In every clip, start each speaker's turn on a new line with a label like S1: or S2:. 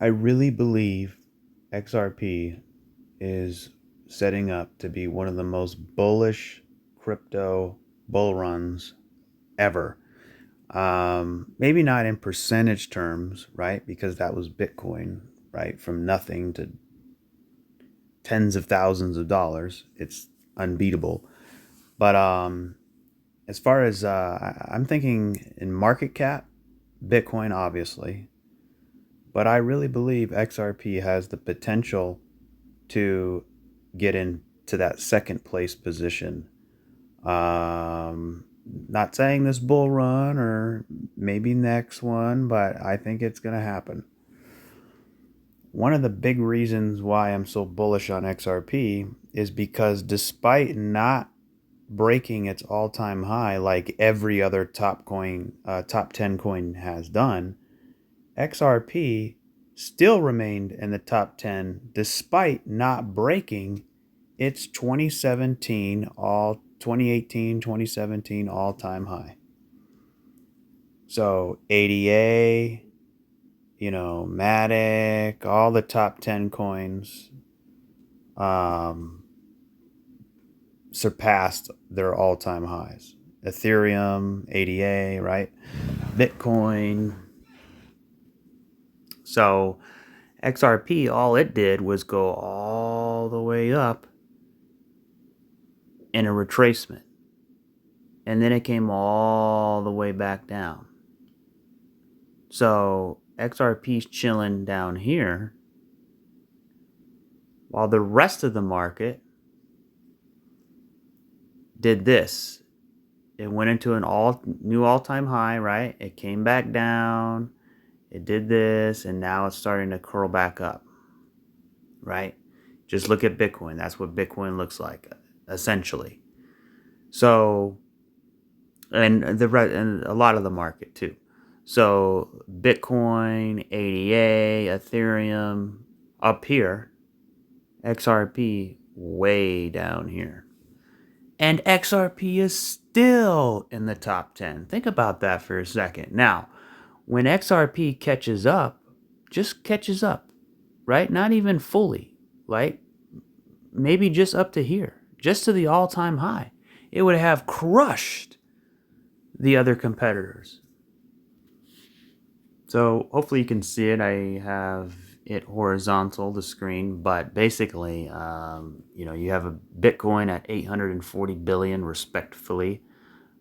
S1: I really believe XRP is setting up to be one of the most bullish crypto bull runs ever. Maybe not in percentage terms, right? Because that was Bitcoin, right? From nothing to tens of thousands of dollars. It's unbeatable. But as far as I'm thinking in market cap, Bitcoin obviously, but I really believe XRP has the potential to get into that second place position. Not saying this bull run or maybe next one, but I think it's going to happen. One of the big reasons why I'm so bullish on XRP is because despite not breaking its all-time high like every other top 10 coin has done, XRP still remained in the top 10 despite not breaking its 2018, 2017 all-time high. So ADA, Matic, all the top 10 coins surpassed their all-time highs. Ethereum, ADA, right? Bitcoin. So XRP, all it did was go all the way up in a retracement. And then it came all the way back down. So XRP's chilling down here while the rest of the market did this. It went into an new all-time high, right? It came back down. It did this, and now it's starting to curl back up, right? Just look at Bitcoin. That's what Bitcoin looks like, essentially. So, and a lot of the market too. So Bitcoin, ADA, Ethereum up here, XRP way down here. And XRP is still in the top 10. Think about that for a second. Now, when XRP catches up, just catches up, right? Not even fully, right? Maybe just up to here, just to the all-time high. It would have crushed the other competitors. So hopefully you can see it. I have it horizontal, the screen, but basically, you have a Bitcoin at 840 billion respectively,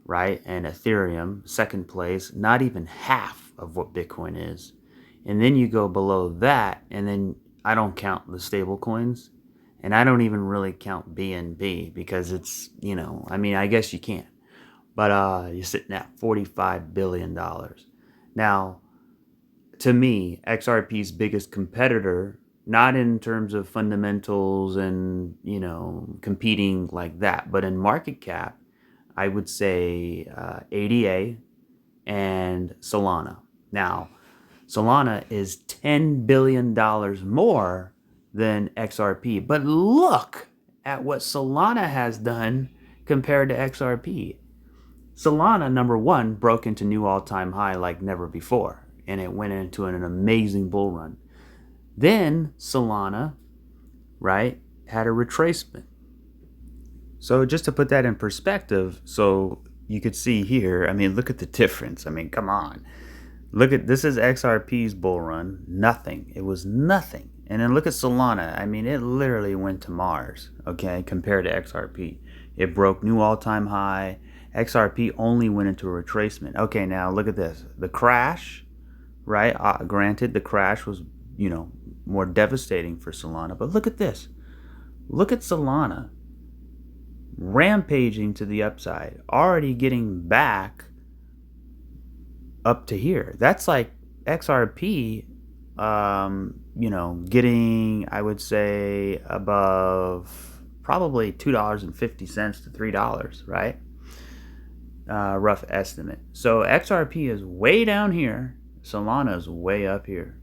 S1: right? And Ethereum, second place, not even half of what Bitcoin is. And then you go below that, and then I don't count the stable coins, and I don't even really count BNB because it's, I guess you can. But you're sitting at $45 billion. Now, to me, XRP's biggest competitor, not in terms of fundamentals and, competing like that, but in market cap, I would say ADA and Solana. Now, Solana is $10 billion more than XRP, but look at what Solana has done compared to XRP. Solana, number one, broke into new all-time high like never before, and it went into an amazing bull run. Then Solana, right, had a retracement. So just to put that in perspective, so you could see here, look at the difference. Come on. Look at, this is XRP's bull run, nothing. It was nothing. And then look at Solana. It literally went to Mars, okay, compared to XRP. It broke new all-time high. XRP only went into a retracement. Okay, now look at this. The crash, right? Granted, the crash was, more devastating for Solana. But look at this. Look at Solana rampaging to the upside, already getting back up to here. That's like XRP, getting, I would say, above probably $2.50 to $3, right? Rough estimate. So XRP is way down here. Solana is way up here.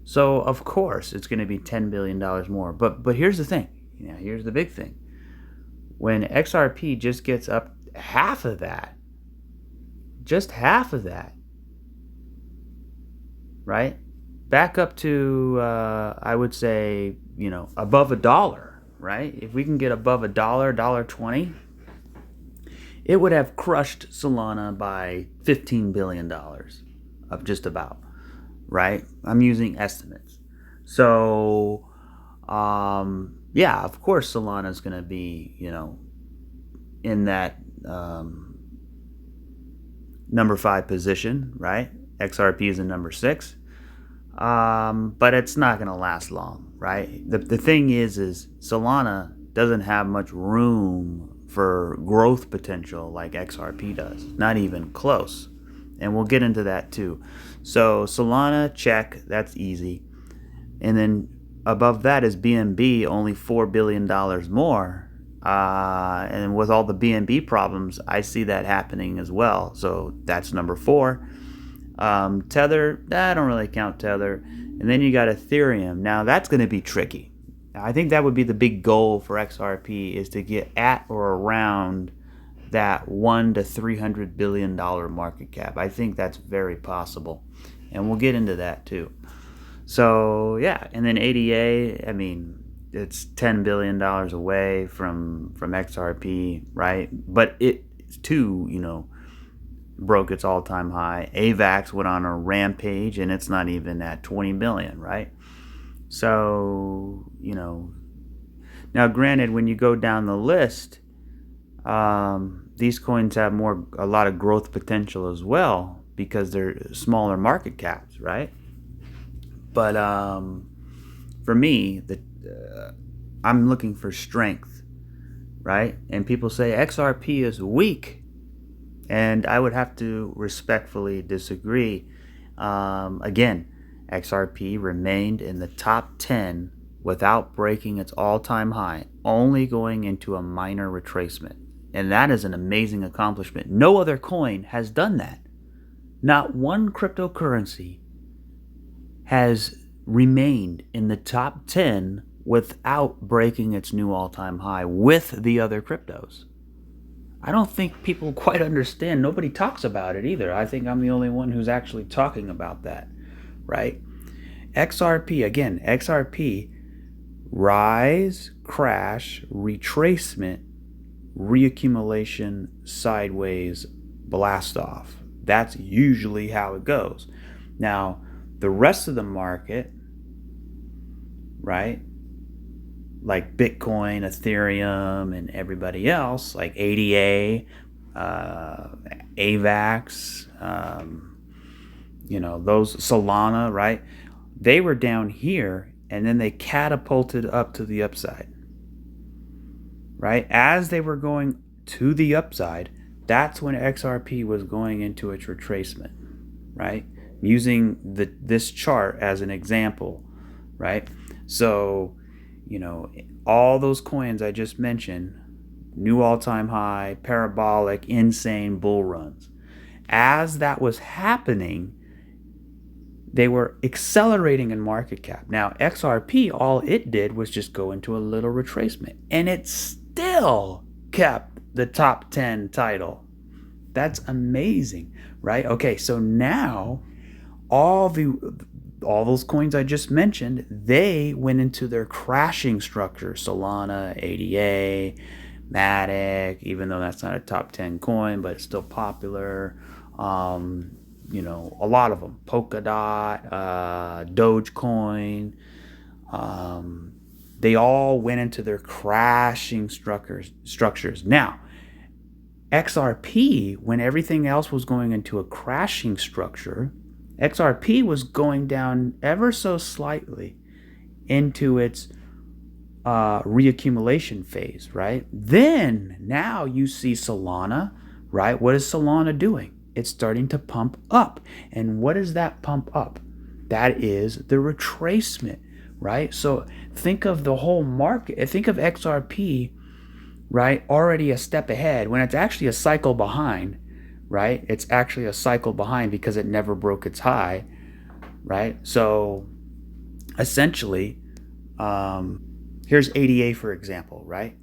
S1: So of course it's going to be $10 billion more. But here's the thing. Here's the big thing. When XRP just gets up half of that, just half of that, right? back up to, I would say, above $1, right? If we can get above $1, $1.20, it would have crushed Solana by $15 billion of just about, right? I'm using estimates. So, yeah, of course Solana is going to be, in that number 5 position, right? XRP is in number 6. But it's not going to last long, right? The thing is Solana doesn't have much room for growth potential like XRP does. Not even close. And we'll get into that too. So Solana, check, that's easy. And then above that is BNB, only $4 billion more. And with all the BNB problems, I see that happening as well. So that's number 4. Tether, I don't really count Tether. And then you got Ethereum. Now that's going to be tricky. I think that would be the big goal for XRP, is to get at or around that $1 to $300 billion market cap. I think that's very possible. And we'll get into that too. So yeah, and then ADA, I mean, it's $10 billion away from XRP, right? But it too, broke its all-time high. AVAX went on a rampage, and it's not even at 20 million, right? So, now granted, when you go down the list, these coins have a lot of growth potential as well, because they're smaller market caps, right? But for me, I'm looking for strength, right? And people say XRP is weak. And I would have to respectfully disagree. Again, XRP remained in the top 10 without breaking its all-time high, only going into a minor retracement. And that is an amazing accomplishment. No other coin has done that. Not one cryptocurrency has remained in the top 10 without breaking its new all-time high with the other cryptos. I don't think people quite understand. Nobody talks about it either. I think I'm the only one who's actually talking about that, right? XRP, rise, crash, retracement, reaccumulation, sideways, blast off. That's usually how it goes. Now, the rest of the market, right? Like Bitcoin, Ethereum, and everybody else, like ADA, AVAX, those Solana, right? They were down here, and then they catapulted up to the upside, right? As they were going to the upside, that's when XRP was going into its retracement, right? Using this chart as an example, right? So, all those coins I just mentioned, new all-time high, parabolic, insane bull runs. As that was happening, they were accelerating in market cap. Now, XRP, all it did was just go into a little retracement, and it still kept the top 10 title. That's amazing, right? Okay, so now all those coins I just mentioned, they went into their crashing structure. Solana, ADA, Matic, even though that's not a top 10 coin, but it's still popular. A lot of them. Polkadot, Dogecoin. They all went into their crashing structures. Now, XRP, when everything else was going into a crashing structure, XRP was going down ever so slightly into its reaccumulation phase, right? Then, now you see Solana, right? What is Solana doing? It's starting to pump up. And what is that pump up? That is the retracement, right? So think of the whole market. Think of XRP, right? Already a step ahead when it's actually a cycle behind. Right? It's actually a cycle behind because it never broke its high, right? So essentially, here's ADA, for example, right?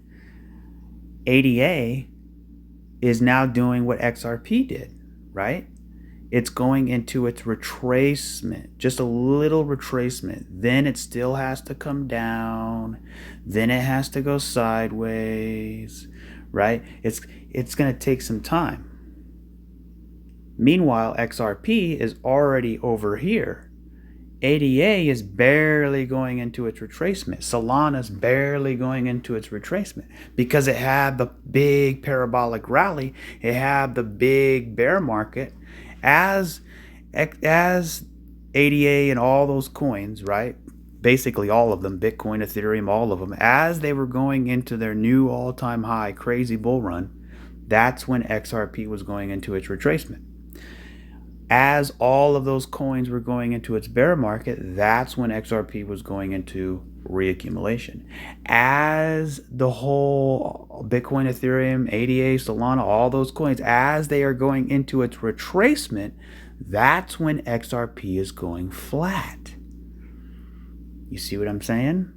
S1: ADA is now doing what XRP did, right? It's going into its retracement, just a little retracement. Then it still has to come down. Then it has to go sideways, right? It's going to take some time. Meanwhile, XRP is already over here. ADA is barely going into its retracement. Solana's barely going into its retracement because it had the big parabolic rally. It had the big bear market as ADA and all those coins, right? Basically all of them, Bitcoin, Ethereum, all of them, as they were going into their new all-time high crazy bull run, that's when XRP was going into its retracement. As all of those coins were going into its bear market, that's when XRP was going into reaccumulation. As the whole Bitcoin, Ethereum, ADA, Solana, all those coins, as they are going into its retracement, that's when XRP is going flat. You see what I'm saying?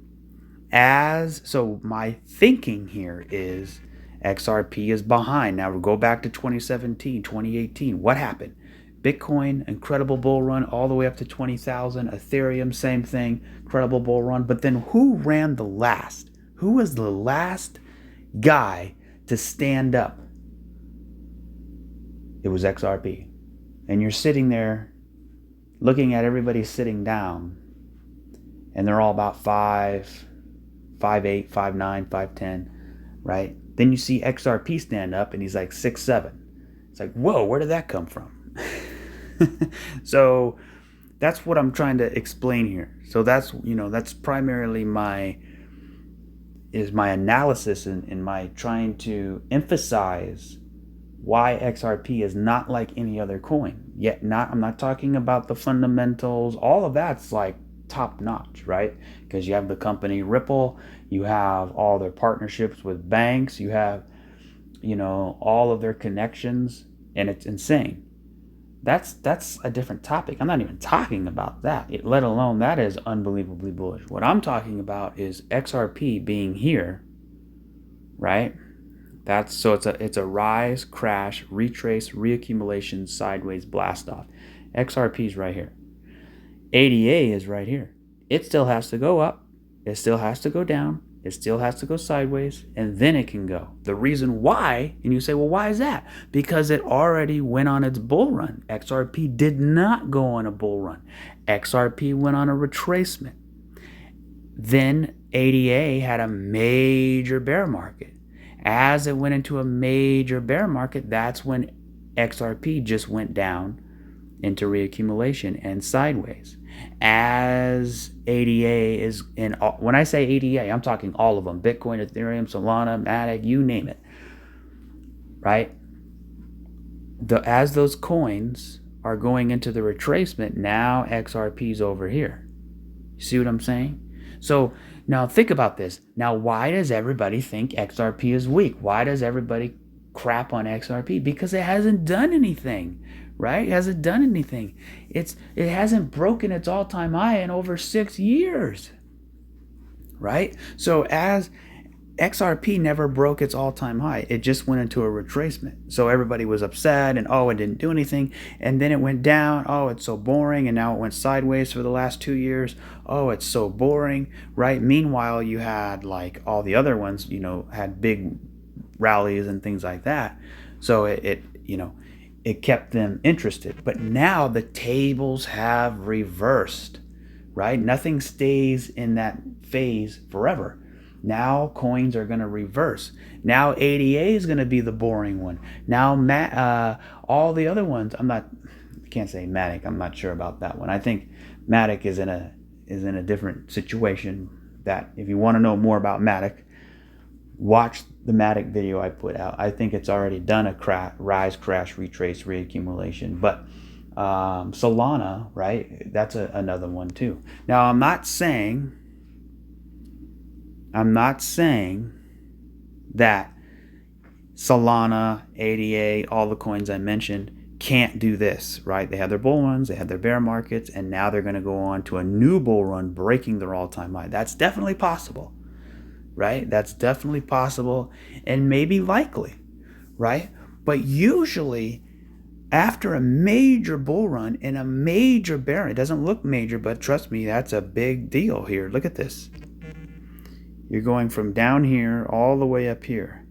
S1: So my thinking here is XRP is behind. Now we'll go back to 2017, 2018. What happened? Bitcoin, incredible bull run all the way up to 20,000. Ethereum, same thing, incredible bull run. But then who ran the last? Who was the last guy to stand up? It was XRP. And you're sitting there looking at everybody sitting down, and they're all about 5'8", 5'9", 5'10", right? Then you see XRP stand up, and he's like 6'7". It's like, whoa, where did that come from? So that's what I'm trying to explain here. So that's primarily my analysis in my trying to emphasize why XRP is not like any other coin. I'm not talking about the fundamentals. All of that's like top notch, right? Because you have the company Ripple, you have all their partnerships with banks, you have all of their connections, and it's insane. That's a different topic. I'm not even talking about that, let alone that is unbelievably bullish. What I'm talking about is XRP being here, right? It's a rise, crash, retrace, reaccumulation, sideways, blast off. XRP is right here. ADA is right here. It still has to go up. It still has to go down. It still has to go sideways, and then it can go. The reason why, and you say, well, why is that? Because it already went on its bull run. XRP did not go on a bull run. XRP went on a retracement. Then ADA had a major bear market. As it went into a major bear market, that's when XRP just went down into reaccumulation and sideways. As ADA is in, when I say ADA, I'm talking all of them: Bitcoin, Ethereum, Solana, Matic, you name it, right? As those coins are going into the retracement, now XRP's over here. You see what I'm saying? So now think about this. Now, why does everybody think XRP is weak? Why does everybody crap on XRP? Because it hasn't done anything. Right? It hasn't done anything. It hasn't broken its all-time high in over 6 years. Right? So as XRP never broke its all-time high, it just went into a retracement. So everybody was upset and it didn't do anything. And then it went down. It's so boring. And now it went sideways for the last 2 years. It's so boring. Right? Meanwhile, you had like all the other ones, had big rallies and things like that. So it kept them interested. But now the tables have reversed, right? Nothing stays in that phase forever. Now coins are going to reverse. Now ADA is going to be the boring one. Now all the other ones, I can't say Matic. I'm not sure about that one. I think Matic is in a different situation. That if you want to know more about Matic, watch the Matic video I put out. I think it's already done a rise, crash, retrace, reaccumulation. But Solana, right? That's another one too. Now I'm not saying that Solana, ADA, all the coins I mentioned can't do this, right? They had their bull runs, they had their bear markets, and now they're going to go on to a new bull run, breaking their all-time high. That's definitely possible. Right? That's definitely possible and maybe likely, right? But usually
S2: after a major bull run and a major bear run. It doesn't look major, but trust me, that's a big deal here. Look at this. You're going from down here all the way up here,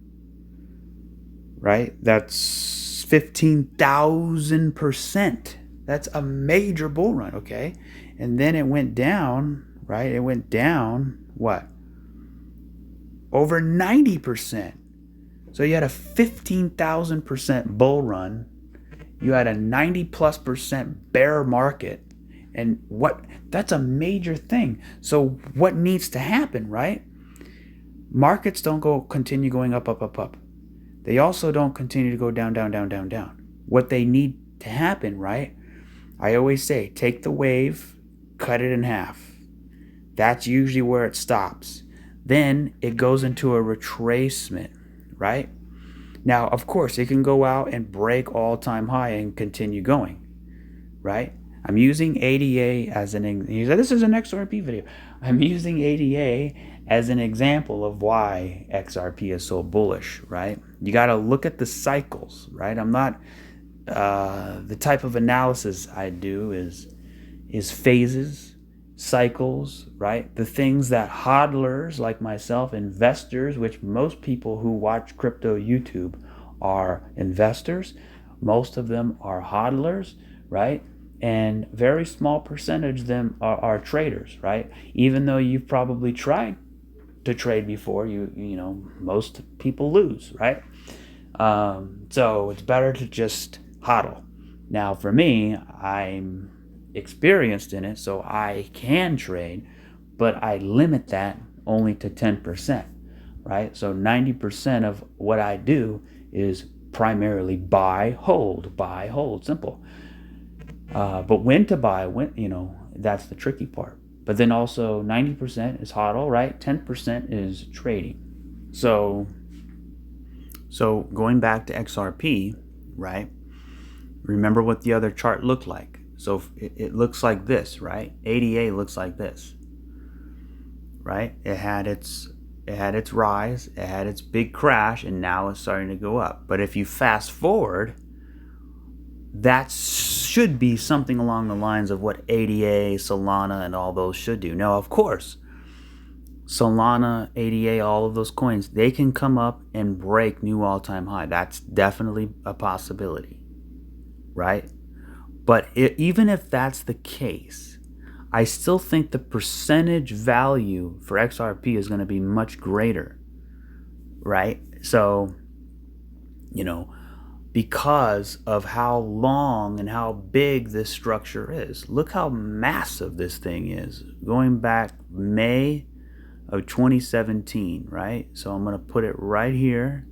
S2: right? That's 15,000%. That's a major bull run, okay? And then it went down, right? It went down, what? Over 90%. So you had a 15,000% bull run. You had a 90+% bear market. And that's a major thing. So what needs to happen, right? Markets don't continue going up, up, up, up. They also don't continue to go down, down, down, down, down. What they need to happen, right? I always say, take the wave, cut it in half. That's usually where it stops. Then it goes into a retracement, right? Now, of course, it can go out and break all-time high and continue going, right? I'm using ADA as this is an XRP video. I'm using ADA as an example of why XRP is so bullish, right? You got to look at the cycles, right? I'm not, the type of analysis I do is phases, cycles, right? The things that hodlers like myself, investors, which most people who watch crypto YouTube are investors, most of them are hodlers, right? And very small percentage of them are traders, right? Even though you've probably tried to trade before, you know, most people lose, right? So it's better to just hodl. Now for me, I'm experienced in it, so I can trade, but I limit that only to 10%, right? So 90% of what I do is primarily buy, hold, simple. But when to buy, that's the tricky part. But then also 90% is hodl, right? 10% is trading. So going back to XRP, right? Remember what the other chart looked like. So it looks like this, right? ADA looks like this, right? It had its rise, it had its big crash, and now it's starting to go up. But if you fast forward, that should be something along the lines of what ADA, Solana, and all those should do. Now, of course, Solana, ADA, all of those coins, they can come up and break new all-time high. That's definitely a possibility, right? But even if that's the case, I still think the percentage value for XRP is going to be much greater, right? So, because of how long and how big this structure is. Look how massive this thing is. Going back May of 2017, right? So I'm going to put it right here.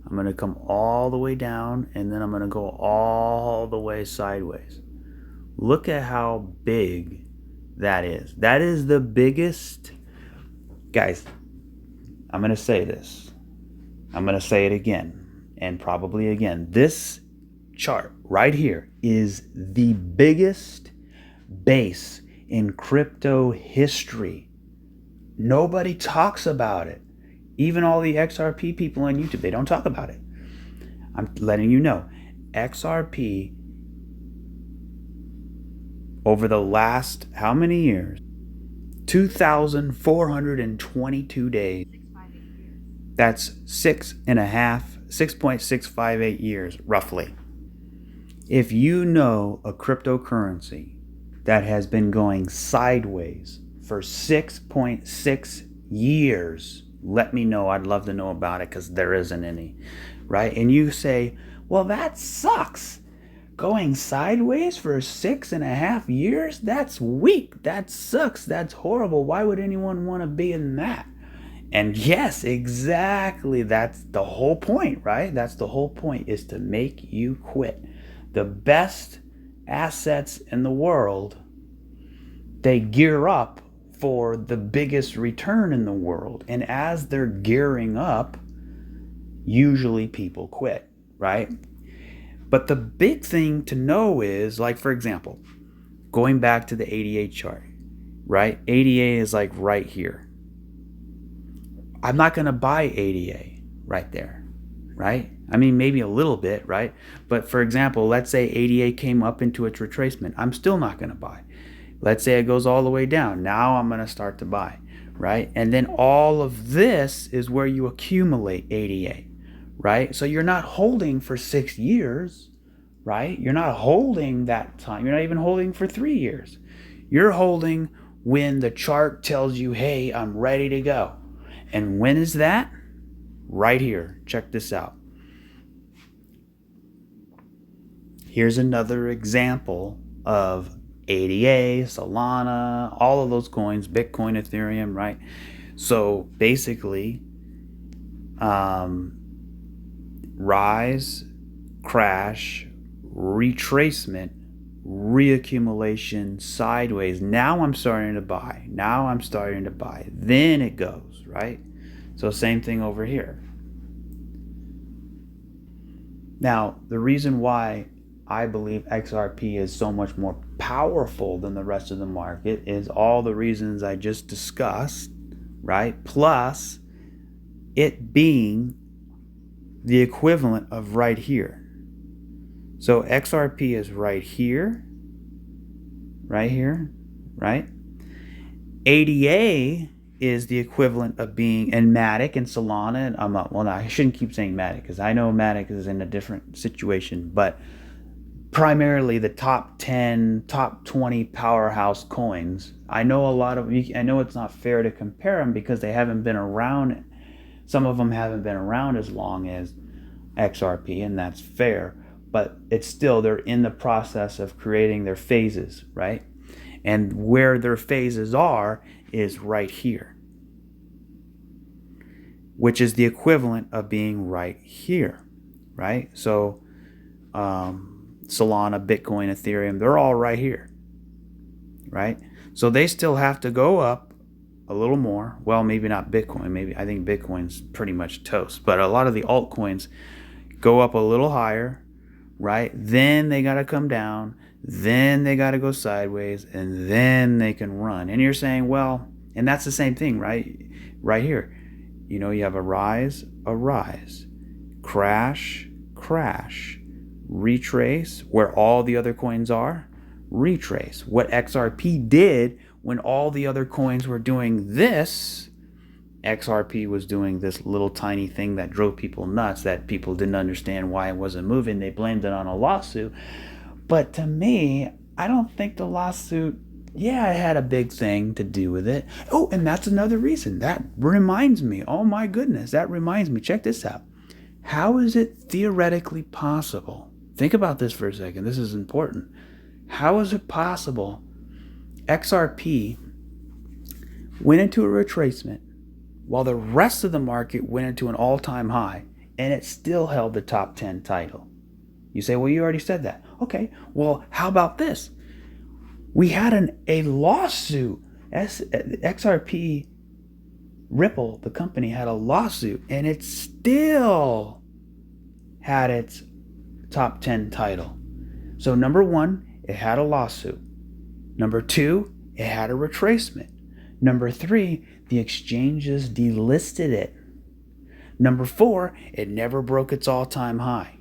S2: I'm going to come all the way down, and then I'm going to go all the way sideways. Look at how big that is. That is the biggest. Guys, I'm going to say this. I'm going to say it again, and probably again. This chart right here is the biggest base in crypto history. Nobody talks about it. Even all the XRP people on YouTube, they don't talk about it. I'm letting you know. XRP, over the last, how many years? 2,422 days. That's 6.658 years, roughly. If you know a cryptocurrency that has been going sideways for 6.6 years, let me know. I'd love to know about it, because there isn't any, right? And you say, well, that sucks. Going sideways for 6.5 years? That's weak. That sucks. That's horrible. Why would anyone want to be in that? And yes, exactly. That's the whole point, right? That's the whole point, is to make you quit. The best assets in the world, they gear up for the biggest return in the world. And as they're gearing up, usually people quit, right? But the big thing to know is, like, for example, going back to the ADA chart, right? ADA is like right here. I'm not going to buy ADA right there. right? I mean, maybe a little bit, right? But for example, let's say ADA came up into its retracement. I'm still not going to buy. Let's say it goes all the way down. Now I'm going to start to buy, right? And then all of this is where you accumulate ADA, right? So you're not holding for 6 years, right? You're not holding that time. You're not even holding for 3 years. You're holding when the chart tells you, hey, I'm ready to go. And when is that? Right here. Check this out. Here's another example of ADA, Solana, all of those coins, Bitcoin, Ethereum, right? So basically, rise, crash, retracement, reaccumulation, sideways. Now I'm starting to buy. Now I'm starting to buy. Then it goes, right? So same thing over here. Now, the reason why I believe XRP is so much more powerful than the rest of the market is all the reasons I just discussed, right? Plus it being the equivalent of right here. So XRP is right here, right? ADA is the equivalent of being in Matic and Solana. And well, no, I shouldn't keep saying Matic because I know Matic is in a different situation, but primarily the top 10, top 20 powerhouse coins. I know it's not fair to compare them because they haven't been around. Some of them haven't been around as long as XRP, and that's fair, but it's still, they're in the process of creating their phases, right? And where their phases are is right here, which is the equivalent of being right here, right? So Solana, Bitcoin, Ethereum, they're all right here, right? So they still have to go up a little more. Well, maybe not Bitcoin. Maybe I think Bitcoin's pretty much toast. But a lot of the altcoins go up a little higher, right? Then they got to come down. Then they got to go sideways. And then they can run. And you're saying, well, and that's the same thing, right? Right here. You know, you have a rise, crash, retrace, where all the other coins are, retrace. What XRP did when all the other coins were doing this, XRP was doing this little tiny thing that drove people nuts, that people didn't understand why it wasn't moving. They blamed it on a lawsuit. But to me, I don't think the lawsuit, yeah, it had a big thing to do with it. Oh, and that's another reason. That reminds me. Oh my goodness, that reminds me. Check this out. How is it theoretically possible? Think about this for a second. This is important. How is it possible XRP went into a retracement while the rest of the market went into an all-time high and it still held the top 10 title? You say, well, you already said that. Okay, well, how about this? We had a lawsuit. XRP Ripple, the company, had a lawsuit and it still had its top 10 title. So number one, it had a lawsuit. Number two, it had a retracement. Number three, the exchanges delisted it. Number four, it never broke its all-time high.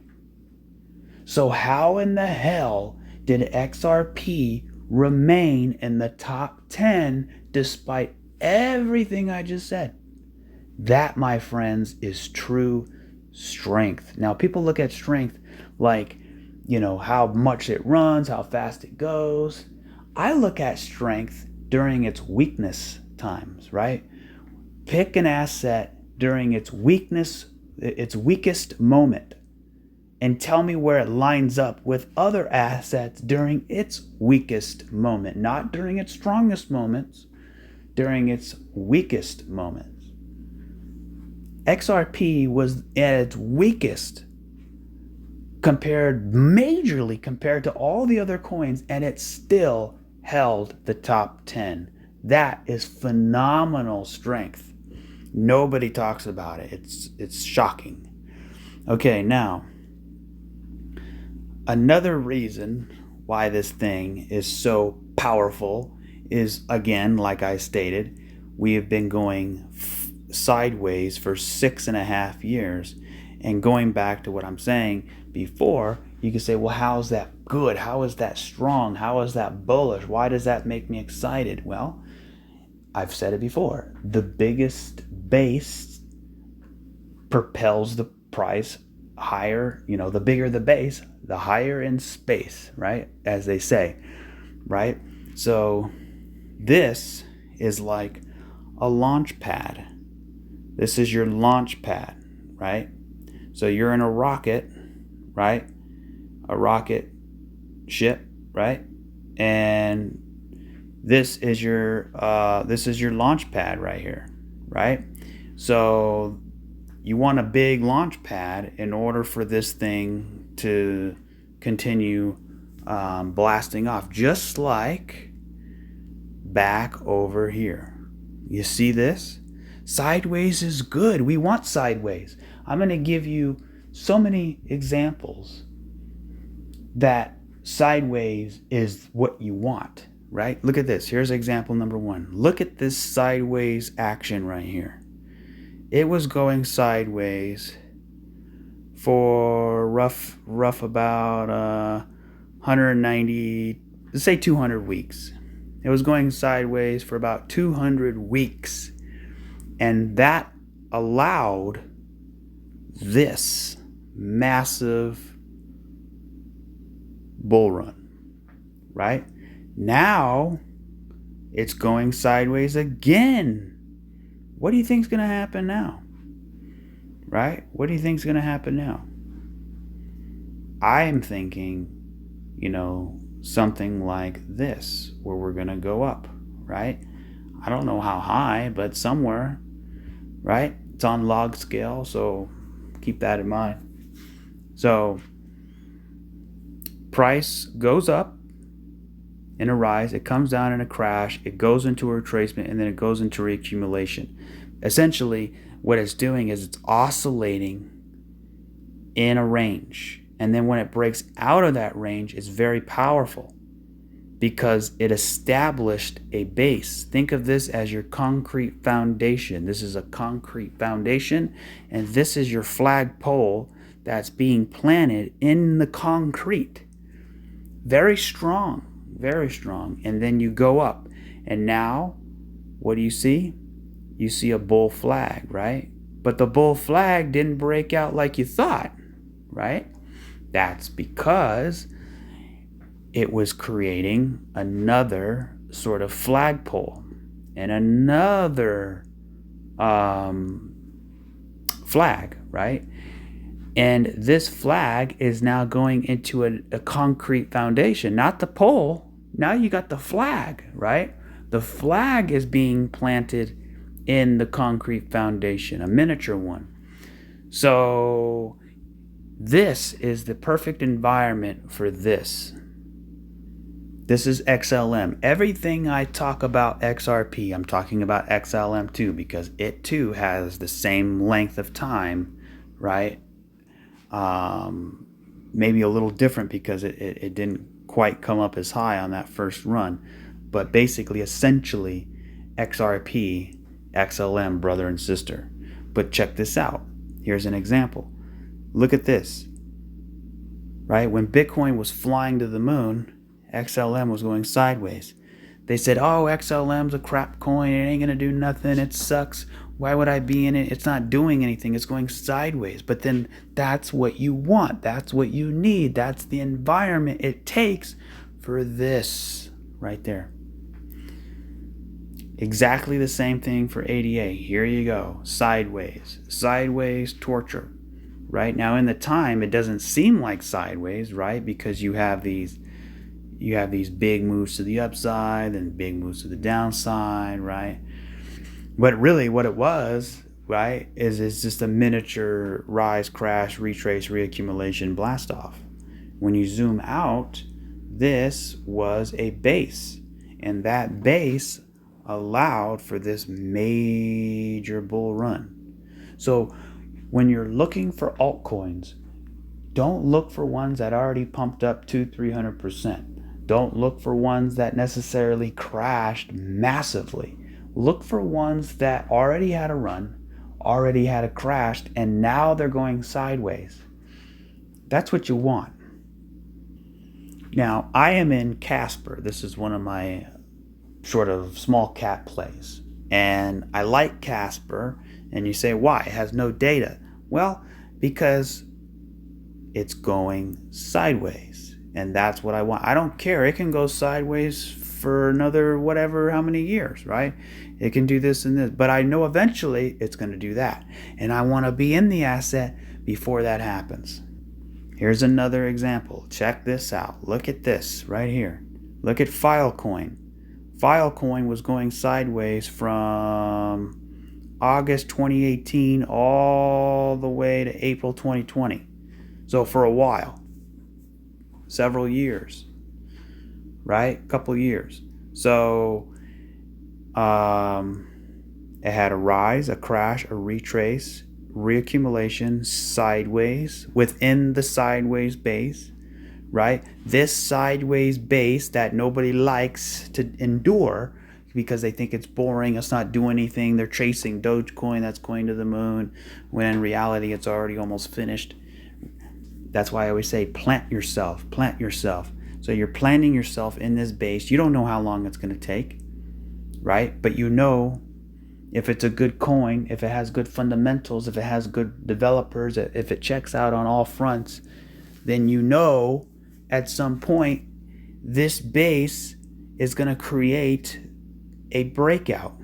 S2: So how in the hell did XRP remain in the top 10 despite everything I just said? That, my friends, is true strength. Now, people look at strength like, you know, how much it runs, how fast it goes. I look at strength during its weakness times, right? Pick an asset during its weakness, its weakest moment, and tell me where it lines up with other assets during its weakest moment, not during its strongest moments, during its weakest moments. XRP was at its weakest majorly compared to all the other coins, and it still held the top 10. That is phenomenal strength. Nobody talks about it. It's shocking. Okay, now, another reason why this thing is so powerful is, again, like I stated, we have been going sideways for 6.5 years. And going back to what I'm saying before, you can say, well, how is that good? How is that strong? How is that bullish? Why does that make me excited? Well, I've said it before. The biggest base propels the price higher. You know, the bigger the base, the higher in space, right? As they say, right? So this is like a launch pad. This is your launch pad, right? So you're in a rocket, right? A rocket ship, right? And this is your launch pad right here, right? So you want a big launch pad in order for this thing to continue blasting off, just like back over here. You see this? Sideways is good. We want sideways. I'm going to give you so many examples that sideways is what you want, right? Look at this. Here's example number one. Look at this sideways action right here. It was going sideways for rough about 190, let's say 200 weeks. It was going sideways for about 200 weeks. And that allowed this massive bull run, right? Now it's going sideways again. What do you think is going to happen now? Right? What do you think is going to happen now? I am thinking, something like this, where we're going to go up, right? I don't know how high, but somewhere, right? It's on log scale, so keep that in mind. So price goes up in a rise, it comes down in a crash, it goes into a retracement, and then it goes into reaccumulation. Essentially, what it's doing is it's oscillating in a range. And then when it breaks out of that range, it's very powerful because it established a base. Think of this as your concrete foundation. This is a concrete foundation, and this is your flagpole that's being planted in the concrete. Very strong, very strong. And then you go up. And now, what do you see? You see a bull flag, right? But the bull flag didn't break out like you thought, right? That's because it was creating another sort of flagpole and another flag, right? And this flag is now going into a concrete foundation, not the pole. Now you got the flag, right? The flag is being planted in the concrete foundation, a miniature one. So this is the perfect environment for this. This is XLM. Everything I talk about XRP, I'm talking about XLM too, because it too has the same length of time, right? Maybe a little different because it didn't quite come up as high on that first run. But basically, essentially, XRP, XLM, brother and sister. But check this out. Here's an example. Look at this. Right? When Bitcoin was flying to the moon, XLM was going sideways. They said, oh, XLM's a crap coin. It ain't going to do nothing. It sucks. Why would I be in it? It's not doing anything. It's going sideways. But then that's what you want. That's what you need. That's the environment it takes for this right there. Exactly the same thing for ADA. Here you go. Sideways. Sideways torture. Right? Now in the time, it doesn't seem like sideways, right? Because you have these big moves to the upside and big moves to the downside, right? But really what it was, right, is it's just a miniature rise, crash, retrace, reaccumulation, blast off. When you zoom out, this was a base. And that base allowed for this major bull run. So when you're looking for altcoins, don't look for ones that already pumped up 200-300%. Don't look for ones that necessarily crashed massively. Look for ones that already had a run, already had a crash and now they're going sideways. That's what you want. Now, I am in Casper. This is one of my sort of small cap plays. And I like Casper. And you say, why? It has no data. Well, because it's going sideways. And that's what I want. I don't care. It can go sideways for another whatever, how many years, right? It can do this and this. But I know eventually it's going to do that. And I want to be in the asset before that happens. Here's another example. Check this out. Look at this right here. Look at Filecoin. Filecoin was going sideways from August 2018 all the way to April 2020. So for a while, several years, right? A couple years. So it had a rise, a crash, a retrace, reaccumulation, sideways, within the sideways base, right? This sideways base that nobody likes to endure because they think it's boring, it's not doing anything, they're chasing Dogecoin that's going to the moon, when in reality it's already almost finished. That's why I always say plant yourself. So you're planting yourself in this base. You don't know how long it's going to take, right? But you know if it's a good coin, if it has good fundamentals, if it has good developers, if it checks out on all fronts, then you know at some point this base is going to create a breakout,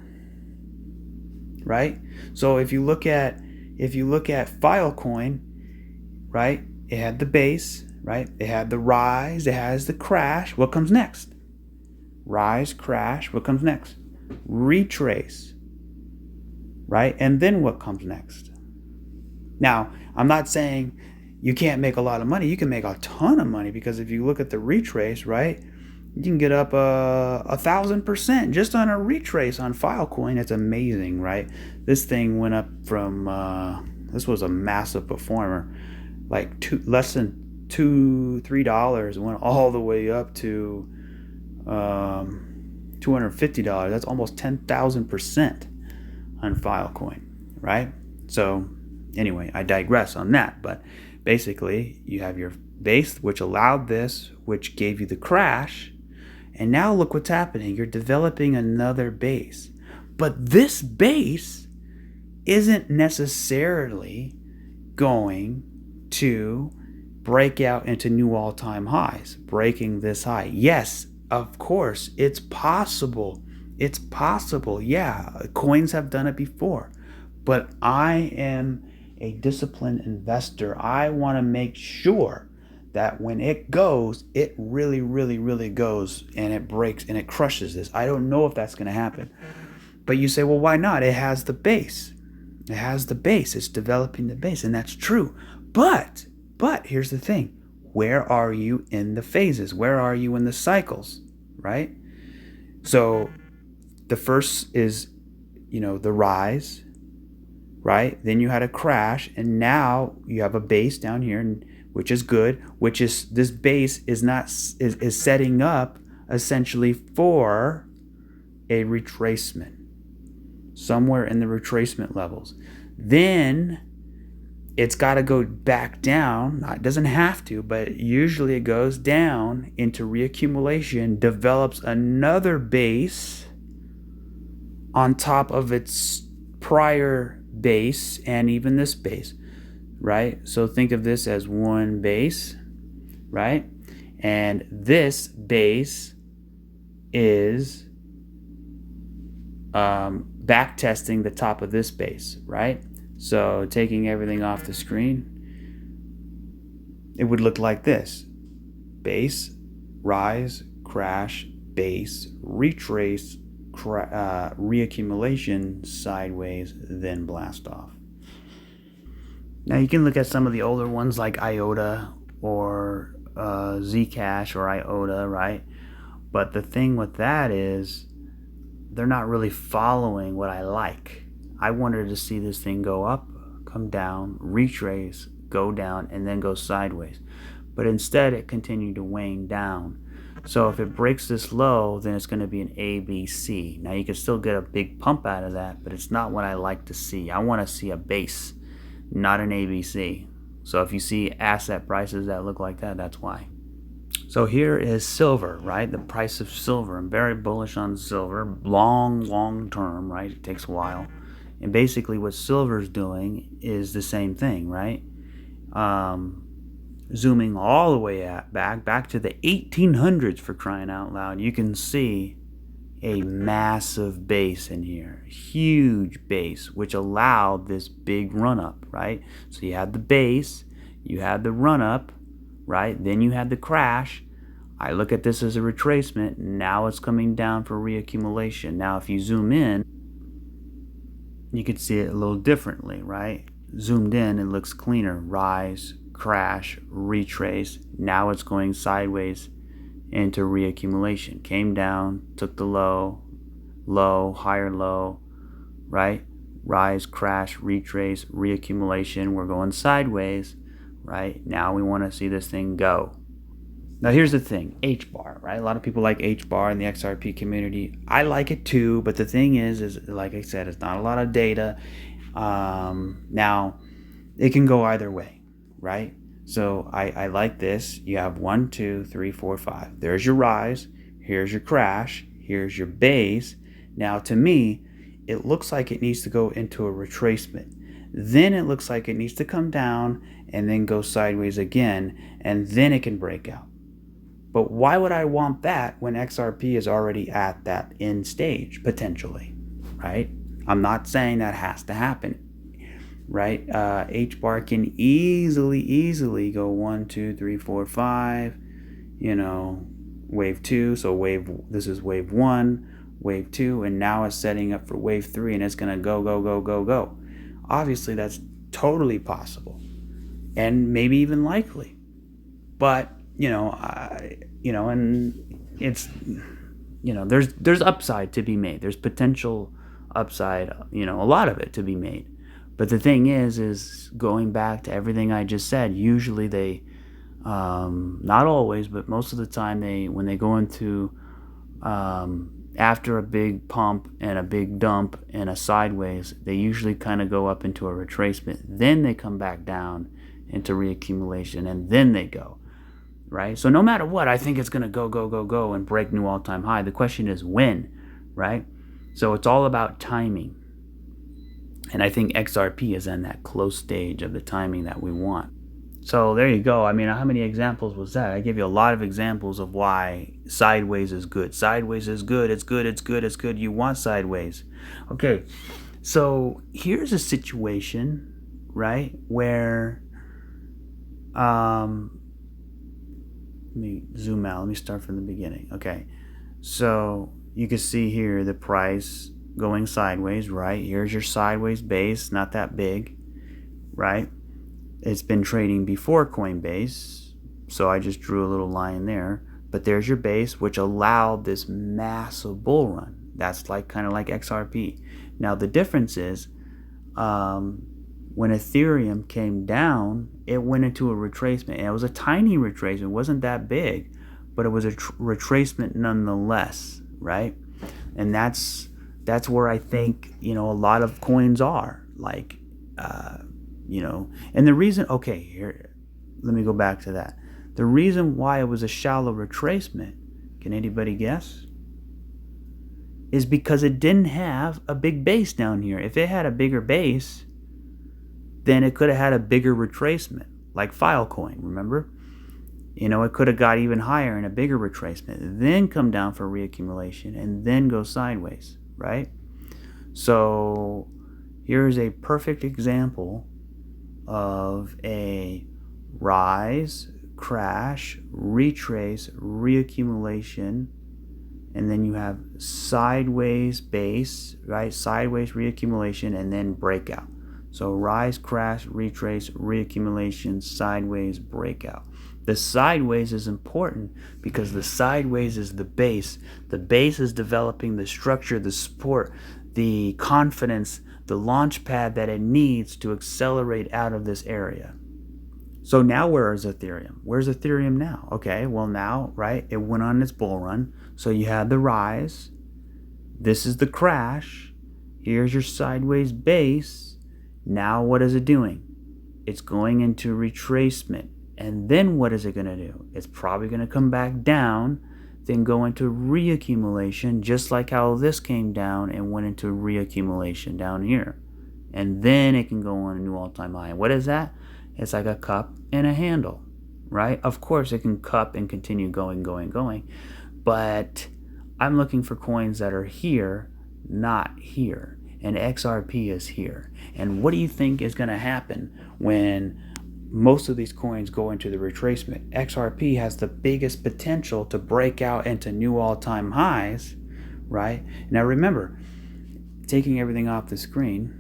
S2: right? So if you look at Filecoin, right? It had the base, right? It had the rise, it has the crash. What comes next? Rise, crash. What comes next? Retrace, right? And then what comes next? Now, I'm not saying you can't make a lot of money. You can make a ton of money, because if you look at the retrace, right, you can get up 1,000% just on a retrace on Filecoin. It's amazing, right? This thing went up from this was a massive performer, like less than $2-3, went all the way up to $250. That's almost 10,000% on Filecoin, right? So anyway, I digress on that, but basically you have your base, which allowed this, which gave you the crash, and now look what's happening. You're developing another base, but this base isn't necessarily going to break out into new all-time highs, breaking this high. Yes, of course, it's possible. It's possible. Yeah, coins have done it before. But I am a disciplined investor. I want to make sure that when it goes, it really, really, really goes, and it breaks and it crushes this. I don't know if that's going to happen. But you say, well, why not? It has the base. It has the base. It's developing the base, and that's true. But here's the thing. Where are you in the phases? Where are you in the cycles, right? So the first is, the rise, right? Then you had a crash, and now you have a base down here, which is good, which is, this base is setting up essentially for a retracement, somewhere in the retracement levels. Then it's got to go back down. It doesn't have to, but usually it goes down into reaccumulation, develops another base on top of its prior base, and even this base, right? So think of this as one base, right? And this base is back testing the top of this base, right? So taking everything off the screen, it would look like this: base, rise, crash, base, retrace, reaccumulation, sideways, then blast off. Now you can look at some of the older ones like IOTA or Zcash or IOTA, right? But the thing with that is they're not really following what I like. I wanted to see this thing go up, come down, retrace, go down, and then go sideways. But instead it continued to wane down.
S1: So if it breaks this low, then it's going to be an ABC. Now you can still get a big pump out of that, but it's not what I like to see. I want to see a base, not an ABC. So if you see asset prices that look like that, that's why. So here is silver, right? The price of silver. I'm very bullish on silver, long term, right? It takes a while. And basically what silver's doing is the same thing, right? Zooming all the way back to the 1800s, for crying out loud, you can see a massive base in here, huge base, which allowed this big run up, right? So you had the base, you had the run up, right? Then you had the crash. I look at this as a retracement. Now it's coming down for reaccumulation. Now if you zoom in, you can see it a little differently, right? Zoomed in, it looks cleaner. Rise, crash, retrace. Now it's going sideways into reaccumulation. Came down, took the low, higher low, right? Rise, crash, retrace, reaccumulation. We're going sideways, right? Now we want to see this thing go. Now here's the thing, H bar, right? A lot of people like H bar in the XRP community. I like it too, but the thing is like I said, it's not a lot of data. Now it can go either way, right? So I like this. You have 1, 2, 3, 4, 5. There's your rise. Here's your crash. Here's your base. Now to me, it looks like it needs to go into a retracement. Then it looks like it needs to come down and then go sideways again, and then it can break out. But why would I want that when XRP is already at that end stage, potentially, right? I'm not saying that has to happen, right? H bar can easily go 1, 2, 3, 4, 5, wave 2. So this is wave 1, wave 2, and now it's setting up for wave 3, and it's going to go. Obviously, that's totally possible and maybe even likely. But and it's, there's upside to be made. There's potential upside, a lot of it to be made. But the thing is going back to everything I just said, usually they, not always, but most of the time when they go into, after a big pump and a big dump and a sideways, they usually kind of go up into a retracement. Then they come back down into reaccumulation, and then they go. Right? So no matter what, I think it's going to go and break new all-time high. The question is when, right? So it's all about timing. And I think XRP is in that close stage of the timing that we want. So there you go. I mean, how many examples was that? I gave you a lot of examples of why sideways is good. Sideways is good. It's good. You want sideways. Okay. So here's a situation, right, where let me zoom out. Let me start from the beginning. Okay. So you can see here the price going sideways, right? Here's your sideways base, not that big, right? It's been trading before Coinbase, so I just drew a little line there. But there's your base, which allowed this massive bull run. That's like kind of like XRP. Now the difference is, when Ethereum came down, it went into a retracement. And it was a tiny retracement. It wasn't that big, but it was a retracement nonetheless, right? And that's where I think, a lot of coins are. Like, and the reason, okay, here, let me go back to that. The reason why it was a shallow retracement, can anybody guess? Is because it didn't have a big base down here. If it had a bigger base, then it could have had a bigger retracement, like Filecoin, remember? It could have got even higher in a bigger retracement, then come down for reaccumulation, and then go sideways, right? So here's a perfect example of a rise, crash, retrace, reaccumulation, and then you have sideways base, right? Sideways reaccumulation, and then breakout. So rise, crash, retrace, reaccumulation, sideways, breakout. The sideways is important because the sideways is the base. The base is developing the structure, the support, the confidence, the launch pad that it needs to accelerate out of this area.
S2: So now where is Ethereum? Where's Ethereum now? Okay, well now, right, it went on its bull run. So you had the rise. This is the crash. Here's your sideways base. Now what is it doing? It's going into retracement. And then what is it going to do? It's probably going to come back down, then go into reaccumulation, just like how this came down and went into reaccumulation down here. And then it can go on a new all-time high. And what is that? It's like a cup and a handle, right? Of course, it can cup and continue going. But I'm looking for coins that are here, not here. And XRP is here. And what do you think is going to happen when most of these coins go into the retracement? XRP has the biggest potential to break out into new all-time highs, right? Now remember, taking everything off the screen,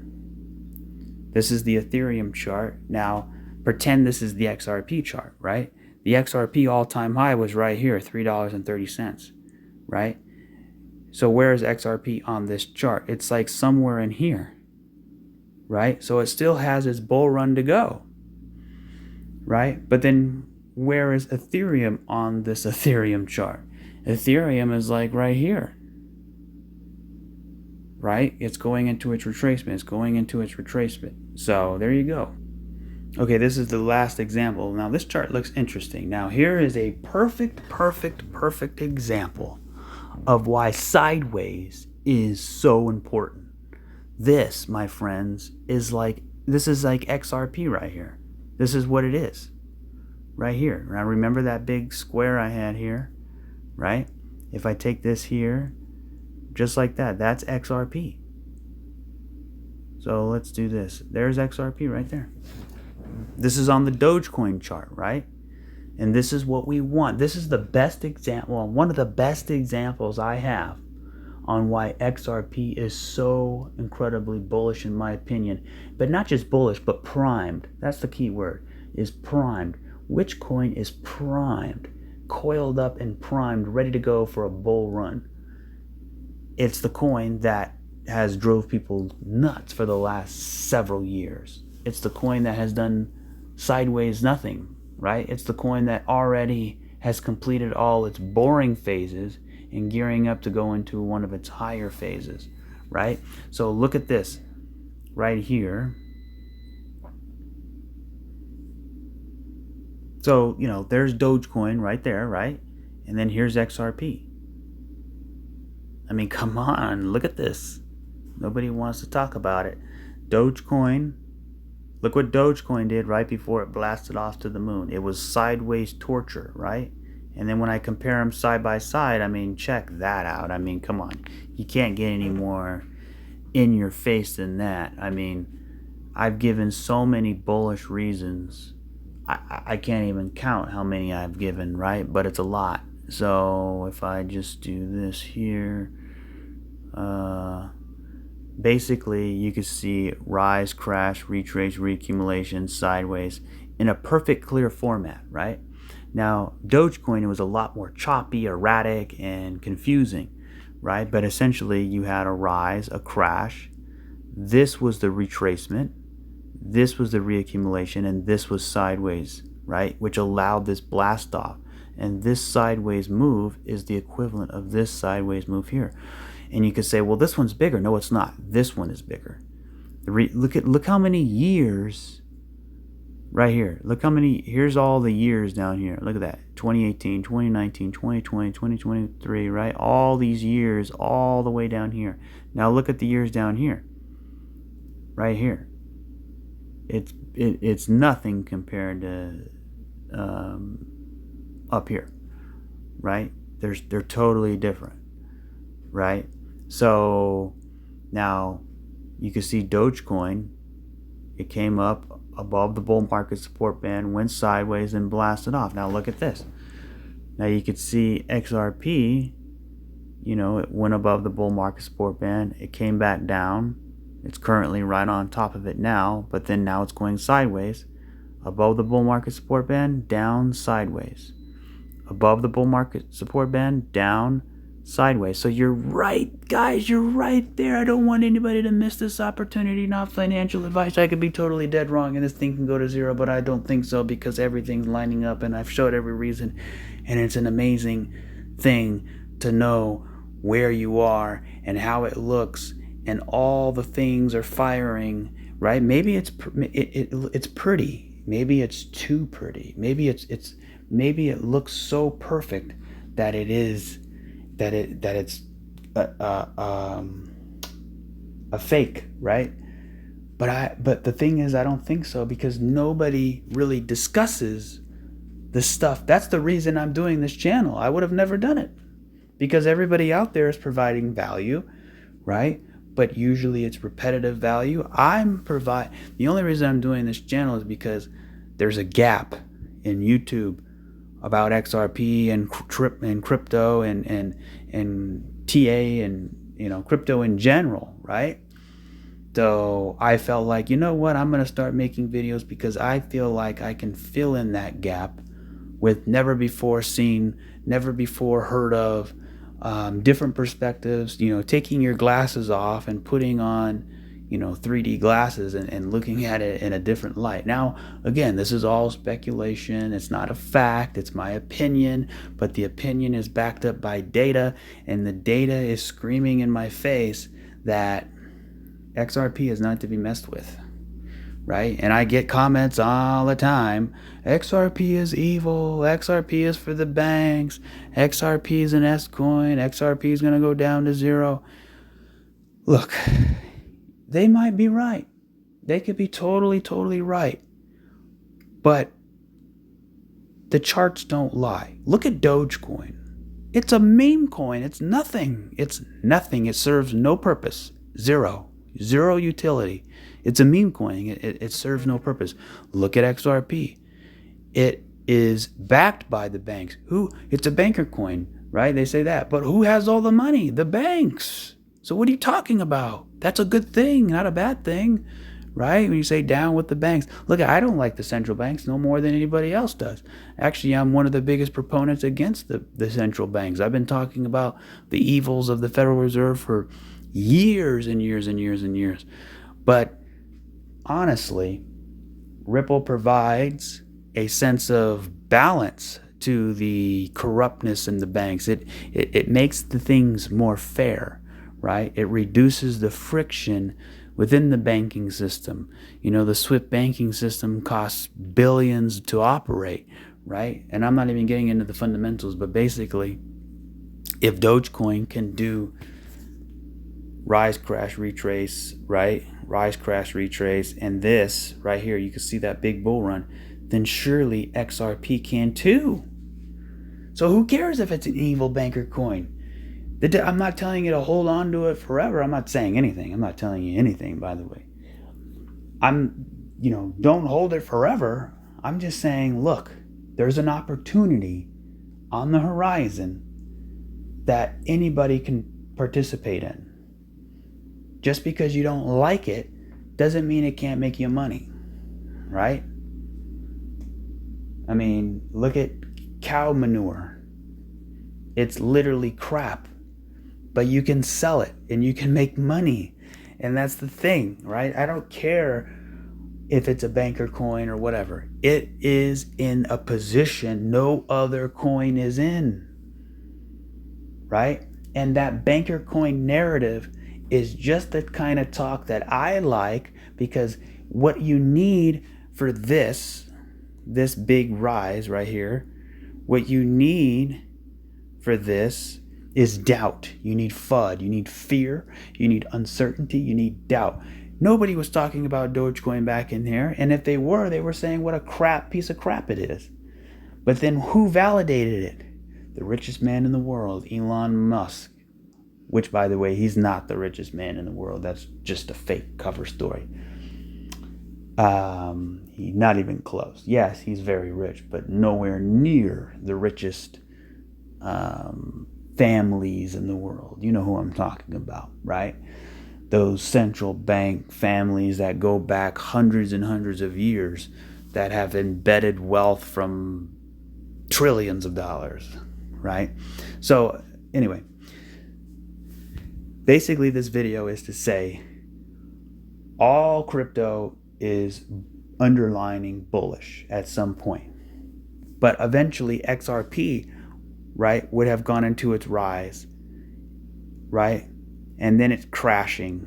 S2: this is the Ethereum chart. Now pretend this is the XRP chart, right? The XRP all-time high was right here, $3.30, right? So where is XRP on this chart? It's like somewhere in here, right? So it still has its bull run to go, right? But then where is Ethereum on this Ethereum chart? Ethereum is like right here, right? It's going into its retracement. So there you go. Okay, this is the last example. Now this chart looks interesting. Now here is a perfect example of why sideways is so important. This, my friends, is like XRP right here. This is what it is right here. Now remember that big square I had here, right? If I take this here, just like that, that's XRP. So let's do this. There's XRP right there. This is on the Dogecoin chart, right? And this is what we want. This is the best example, well, one of the best examples I have on why XRP is so incredibly bullish in my opinion. But not just bullish, but primed. That's the key word, is primed. Which coin is primed, coiled up and primed, ready to go for a bull run? It's the coin that has drove people nuts for the last several years. It's the coin that has done sideways nothing, right? It's the coin that already has completed all its boring phases and gearing up to go into one of its higher phases, right? So look at this right here. So, there's Dogecoin right there, right? And then here's XRP. I mean, come on, look at this. Nobody wants to talk about it. Dogecoin. Look what Dogecoin did right before it blasted off to the moon. It was sideways torture, right? And then when I compare them side by side, I mean, check that out. I mean, come on. You can't get any more in your face than that. I mean, I've given so many bullish reasons. I can't even count how many I've given, right? But it's a lot. So if I just do this here, basically you can see rise, crash, retrace, reaccumulation, sideways in a perfect clear format, right? Now Dogecoin, it was a lot more choppy, erratic, and confusing, right? But essentially you had a rise, a crash, this was the retracement, this was the reaccumulation, and this was sideways, right? Which allowed this blast off. And this sideways move is the equivalent of this sideways move here. And you could say, well, this one's bigger. No, it's not. This one is bigger. Look how many years right here. Here's all the years down here. Look at that. 2018, 2019, 2020, 2023, right? All these years all the way down here. Now look at the years down here. Right here. It's nothing compared to up here, right? They're totally different, right? So now you can see Dogecoin, it came up above the bull market support band, went sideways, and blasted off. Now look at this. Now you can see XRP, it went above the bull market support band, it came back down, it's currently right on top of it now, but then now it's going sideways, above the bull market support band, down, sideways, above the bull market support band, down, sideways. So you're right, guys, you're right there. I don't want anybody to miss this opportunity. Not financial advice. I could be totally dead wrong and this thing can go to zero, but I don't think so because everything's lining up and I've showed every reason. And it's an amazing thing to know where you are and how it looks and all the things are firing, right? Maybe it's pretty. Maybe it's too pretty. Maybe maybe it looks so perfect that it's a fake, right? But the thing is, I don't think so because nobody really discusses the stuff. That's the reason I'm doing this channel. I would have never done it because everybody out there is providing value, right? But usually it's repetitive value. The only reason I'm doing this channel is because there's a gap in YouTube about XRP and crypto and TA and crypto in general, right? So I felt like, you know what, I'm gonna start making videos because I feel like I can fill in that gap with never before seen, never before heard of, different perspectives, taking your glasses off and putting on 3D glasses and looking at it in a different light. Now, again, this is all speculation. It's not a fact. It's my opinion, but the opinion is backed up by data, and the data is screaming in my face that XRP is not to be messed with, right? And I get comments all the time. XRP is evil. XRP is for the banks. XRP is an S coin. XRP is going to go down to zero. Look, they might be right. They could be totally, totally right. But the charts don't lie. Look at Dogecoin. It's a meme coin. It's nothing. It's nothing. It serves no purpose. Zero utility. It's a meme coin. It serves no purpose. Look at XRP. It is backed by the banks. It's a banker coin, right? They say that. But who has all the money? The banks. So what are you talking about? That's a good thing, not a bad thing, right? When you say down with the banks. Look, I don't like the central banks no more than anybody else does. Actually, I'm one of the biggest proponents against the central banks. I've been talking about the evils of the Federal Reserve for years and years and years and years. But honestly, Ripple provides a sense of balance to the corruptness in the banks. It makes the things more fair, right? It reduces the friction within the banking system. The SWIFT banking system costs billions to operate, right? And I'm not even getting into the fundamentals, but basically, if Dogecoin can do rise, crash, retrace, right? Rise, crash, retrace, and this right here, you can see that big bull run, then surely XRP can too. So who cares if it's an evil banker coin? I'm not telling you to hold on to it forever. I'm not saying anything. I'm not telling you anything, by the way. Don't hold it forever. I'm just saying, look, there's an opportunity on the horizon that anybody can participate in. Just because you don't like it doesn't mean it can't make you money, right? I mean, look at cow manure. It's literally crap, but you can sell it and you can make money. And that's the thing, right? I don't care if it's a banker coin or whatever. It is in a position no other coin is in, right? And that banker coin narrative is just the kind of talk that I like, because what you need for this big rise right here, what you need for this is doubt. You need FUD, you need fear, you need uncertainty, you need doubt. Nobody was talking about Dogecoin back in there, and if they were saying what a piece of crap it is. But then who validated it? The richest man in the world, Elon Musk. Which, by the way, he's not the richest man in the world. That's just a fake cover story. He's not even close. Yes, he's very rich, but nowhere near the richest families in the world. You know who I'm talking about, right? Those central bank families that go back hundreds and hundreds of years that have embedded wealth from trillions of dollars, right? So, anyway. basically this video is to say all crypto is underlining bullish at some point. But eventually XRP, right, would have gone into its rise, right? And then it's crashing.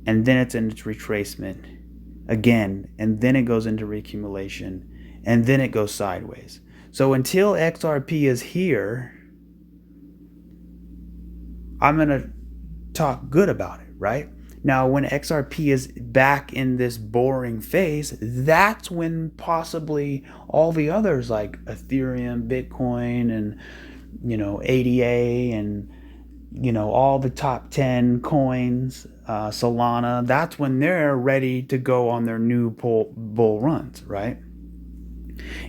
S2: And then it's in its retracement again. And then it goes into reaccumulation. And then it goes sideways. So until XRP is here, I'm going to talk good about it, right? Now, when XRP is back in this boring phase, that's when possibly all the others like Ethereum, Bitcoin, and, ADA, and, all the top 10 coins, Solana, that's when they're ready to go on their new bull runs, right?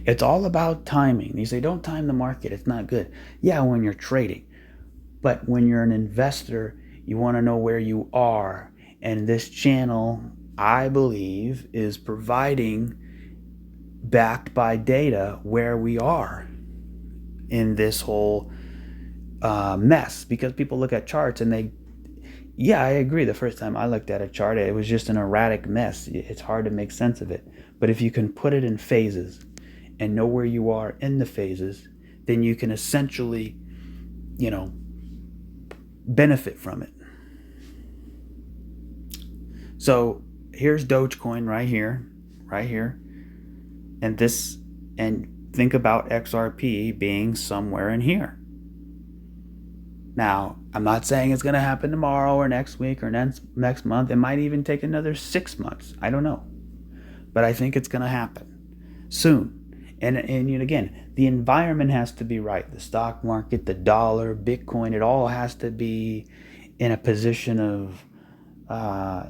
S2: It's all about timing. You say, don't time the market. It's not good. Yeah, when you're trading. But when you're an investor, you want to know where you are. And this channel, I believe, is providing, backed by data, where we are in this whole mess. Because people look at charts and I agree. The first time I looked at a chart, it was just an erratic mess. It's hard to make sense of it. But if you can put it in phases and know where you are in the phases, then you can essentially, benefit from it. So here's Dogecoin right here, and think about XRP being somewhere in here. Now, I'm not saying it's going to happen tomorrow or next week or next month. It might even take another 6 months. I don't know. But I think it's going to happen soon. And again, the environment has to be right. The stock market, the dollar, Bitcoin, it all has to be in a position of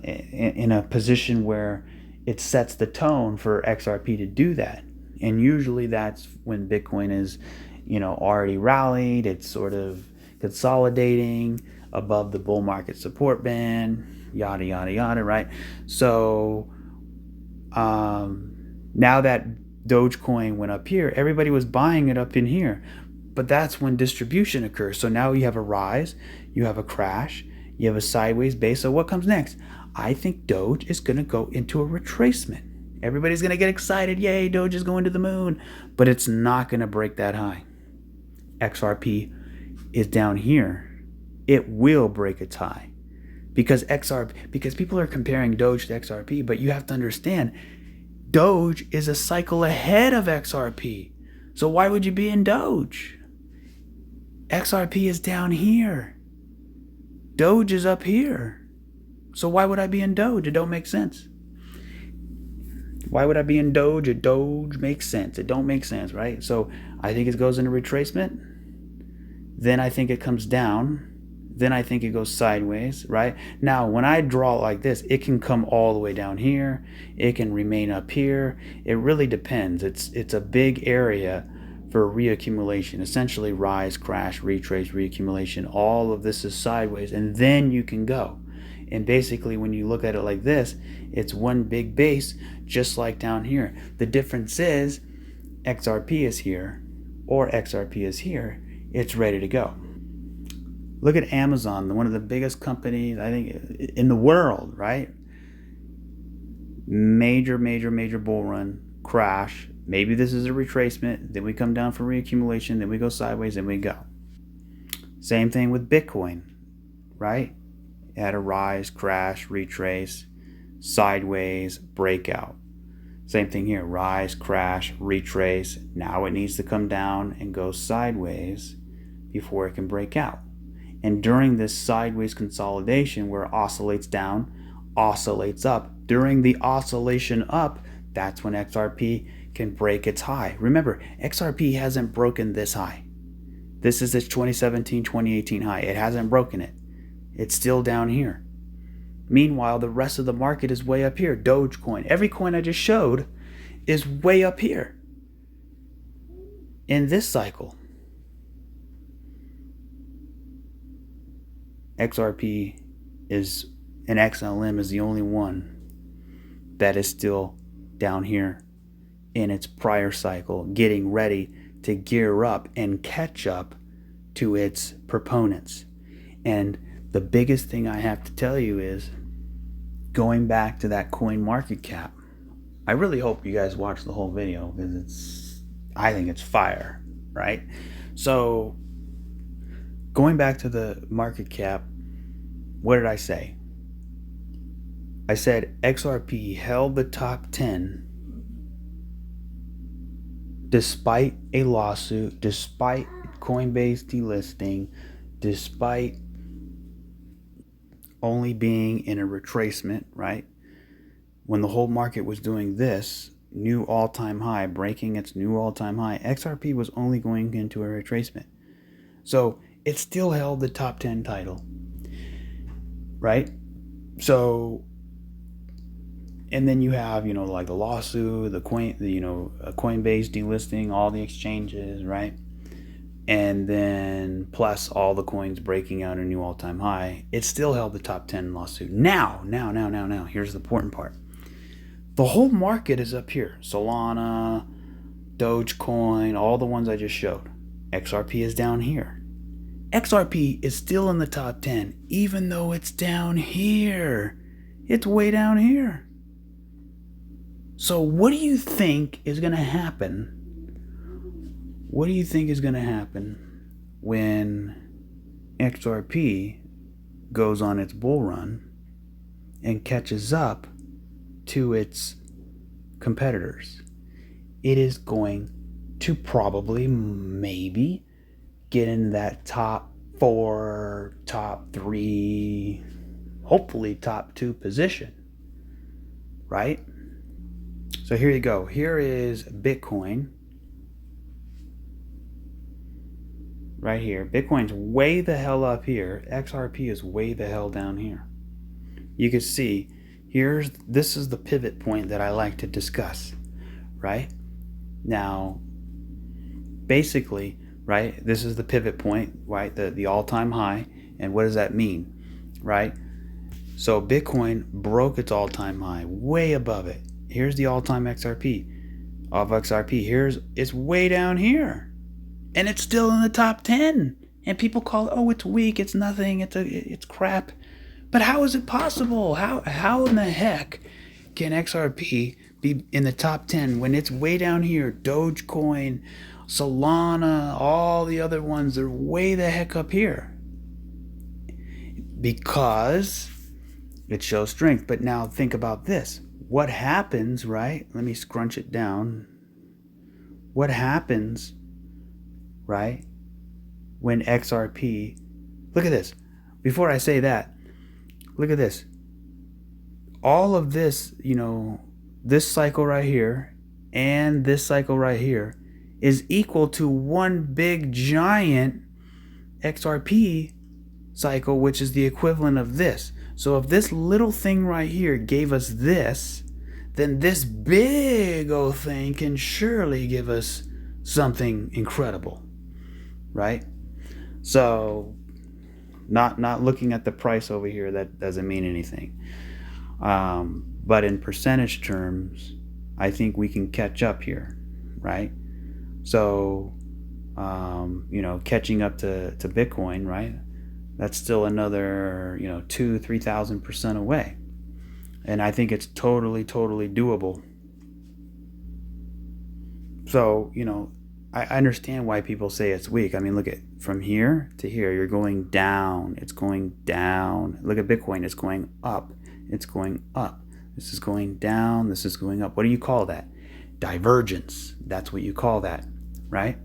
S2: in a position where it sets the tone for XRP to do that. And usually that's when Bitcoin is, already rallied. It's sort of consolidating above the bull market support band, yada, yada, yada, right? So now that Dogecoin went up here, everybody was buying it up in here. But that's when distribution occurs. So now you have a rise, you have a crash, you have a sideways base. So what comes next? I think Doge is going to go into a retracement. Everybody's going to get excited. Yay, Doge is going to the moon. But it's not going to break that high. XRP is down here. It will break its high. Because people are comparing Doge to XRP, but you have to understand, Doge is a cycle ahead of XRP. So why would you be in Doge? XRP is down here. Doge is up here. So why would I be in Doge? It don't make sense. Why would I be in Doge? A Doge makes sense. It don't make sense, right? So I think it goes into retracement. Then I think it comes down. Then I think it goes sideways, right? Now, when I draw it like this, it can come all the way down here. It can remain up here. It really depends. It's a big area for reaccumulation. Essentially, rise, crash, retrace, reaccumulation. All of this is sideways, and then you can go. And basically, when you look at it like this, it's one big base, just like down here. The difference is XRP is here, or XRP is here. It's ready to go. Look at Amazon, one of the biggest companies, I think, in the world, right? Major bull run, crash. Maybe this is a retracement. Then we come down for reaccumulation. Then we go sideways, and we go. Same thing with Bitcoin, right? It had a rise, crash, retrace, sideways, breakout. Same thing here, rise, crash, retrace. Now it needs to come down and go sideways before it can break out. And during this sideways consolidation where it oscillates down, oscillates up, during the oscillation up, that's when XRP can break its high. Remember, XRP hasn't broken this high. This is its 2017, 2018 high. It hasn't broken it. It's still down here. Meanwhile, the rest of the market is way up here. Dogecoin, every coin I just showed is way up here in this cycle. XRP is, and XLM is the only one that is still down here in its prior cycle, getting ready to gear up and catch up to its proponents. And the biggest thing I have to tell you is going back to that coin market cap. I really hope you guys watch the whole video because I think it's fire, right? So going back to the market cap, what did I say? I said XRP held the top 10 despite a lawsuit, despite Coinbase delisting, despite only being in a retracement, right? When the whole market was doing this, new all-time high, breaking its new all-time high, XRP was only going into a retracement. So it still held the top 10 title, right? So, and then you have, like the lawsuit, Coinbase delisting all the exchanges, right? And then plus all the coins breaking out a new all-time high, it still held the top 10 lawsuit. Now, here's the important part. The whole market is up here. Solana, Dogecoin, all the ones I just showed. XRP is down here. XRP is still in the top 10, even though it's down here. It's way down here. So what do you think is going to happen? What do you think is going to happen when XRP goes on its bull run and catches up to its competitors? It is going to probably, maybe, get in that top 4, top 3, hopefully top 2 position, right? So here you go. Here is Bitcoin. Right here. Bitcoin's way the hell up here. XRP is way the hell down here. You can see this is the pivot point that I like to discuss, right? Now, basically, right, this is the pivot point, right? The all-time high. And what does that mean, right? So Bitcoin broke its all-time high, way above it. Here's the all-time XRP. Of XRP, it's way down here. And it's still in the top 10. And people call it, oh, it's weak, it's nothing, it's crap. But how is it possible? How in the heck can XRP be in the top 10 when it's way down here? Dogecoin, Solana, all the other ones, they're way the heck up here. Because it shows strength. But now think about this. What happens, right? Let me scrunch it down. What happens, right, when XRP, look at this. Before I say that, look at this. All of this, this cycle right here and this cycle right here is equal to one big giant XRP cycle, which is the equivalent of this. So if this little thing right here gave us this, then this big old thing can surely give us something incredible, right? So not looking at the price over here, that doesn't mean anything. But in percentage terms, I think we can catch up here, right? So, catching up to Bitcoin, right? That's still another, 2,000-3,000% away. And I think it's totally doable. So, I understand why people say it's weak. I mean, look at from here to here, you're going down. It's going down. Look at Bitcoin. It's going up. It's going up. This is going down. This is going up. What do you call that? Divergence. That's what you call that, right?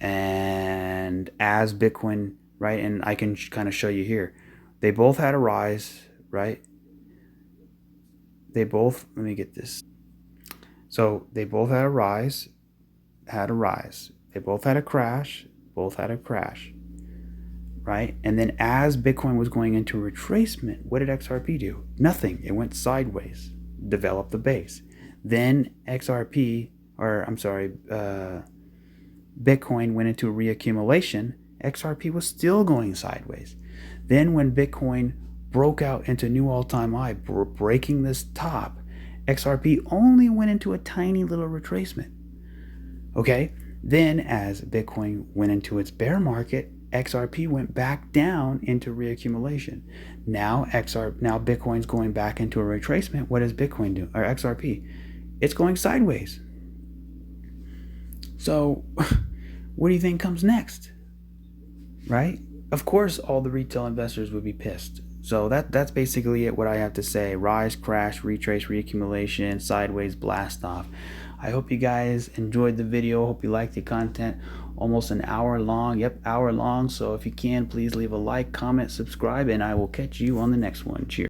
S2: And as Bitcoin, right, and I can kind of show you here, they both had a rise, right? Let me get this. So they both had a rise. They both had a crash, right? And then as Bitcoin was going into a retracement, what did XRP do? Nothing. It went sideways, developed the base. Then Bitcoin went into a reaccumulation. XRP was still going sideways. Then when Bitcoin broke out into new all-time high, breaking this top, XRP only went into a tiny little retracement. Okay, then as Bitcoin went into its bear market, XRP went back down into reaccumulation. Now Bitcoin's going back into a retracement. What does Bitcoin do? Or XRP? It's going sideways. So what do you think comes next? Right? Of course all the retail investors would be pissed. So that's basically it, what I have to say. Rise, crash, retrace, reaccumulation, sideways, blast off. I hope you guys enjoyed the video. Hope you liked the content. Almost an hour long. Yep, hour long. So if you can, please leave a like, comment, subscribe, and I will catch you on the next one. Cheers.